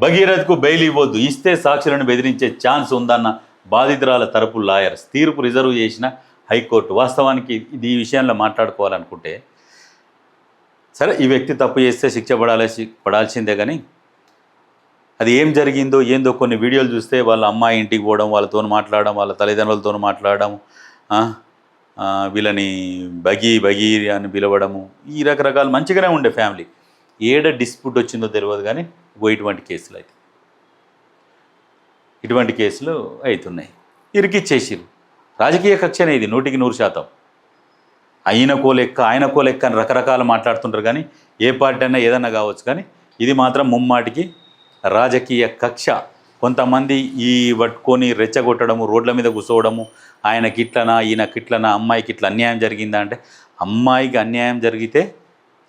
భగీరథకు bail ఇవ్వద్దు, ఇస్తే సాక్షులను బెదిరించే ఛాన్స్ ఉందన్న బాధితురాల తరపు లాయర్స్ తీర్పు రిజర్వ్ చేసిన హైకోర్టు. వాస్తవానికి ఇది ఈ విషయంలో మాట్లాడుకోవాలనుకుంటే సరే, ఈ వ్యక్తి తప్పు చేస్తే శిక్ష పడాల్సిందే, కానీ అది ఏం జరిగిందో ఏందో కొన్ని వీడియోలు చూస్తే వాళ్ళ అమ్మాయి ఇంటికి పోవడం, వాళ్ళతో మాట్లాడడం, వాళ్ళ తల్లిదండ్రులతో మాట్లాడడం, వీళ్ళని బగీ అని పిలవడము, ఈ రకరకాలు మంచిగానే ఉండే ఫ్యామిలీ. ఏడ డిస్ప్యూట్ వచ్చిందో తెలియదు, కానీ ఇటువంటి కేసులు అవుతున్నాయి. ఇరికిచ్చేసిరు. రాజకీయ కక్షనే ఇది 100% ఆయనకో లెక్క అని రకరకాలు మాట్లాడుతుంటారు, కానీ ఏ పార్టీ అయినా ఏదన్నా కావచ్చు, కానీ ఇది మాత్రం ముమ్మాటికి రాజకీయ కక్ష. కొంతమంది ఈ పట్టుకొని రెచ్చగొట్టడము, రోడ్ల మీద కూర్చోవడము, ఆయనకి ఇట్లనా ఈయనకి ఇట్లనా, అమ్మాయికి ఇట్లా అన్యాయం జరిగిందా అంటే, అమ్మాయికి అన్యాయం జరిగితే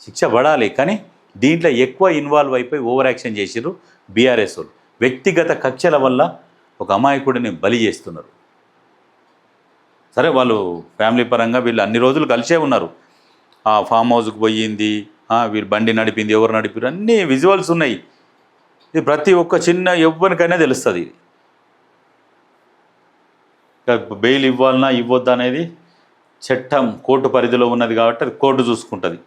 శిక్ష పడాలి, కానీ దీంట్లో ఎక్కువ ఇన్వాల్వ్ అయిపోయి ఓవర్ యాక్షన్ చేసిర్రు బీఆర్ఎస్ వాళ్ళు. వ్యక్తిగత కక్షల వల్ల ఒక అమాయకుడిని బలి చేస్తున్నారు. సరే, వాళ్ళు ఫ్యామిలీ పరంగా వీళ్ళు అన్ని రోజులు కలిసే ఉన్నారు. ఆ ఫామ్ హౌస్కి పోయింది, వీళ్ళు బండి నడిపింది, ఎవరు నడిపారు, అన్నీ విజువల్స్ ఉన్నాయి. ఇది ప్రతి ఒక్క చిన్న ఎవ్వరికైనా తెలుస్తుంది. బెయిల్ ఇవ్వాలన్నా ఇవ్వద్దా అనేది చట్టం కోర్టు పరిధిలో ఉన్నది కాబట్టి అది కోర్టు చూసుకుంటుంది.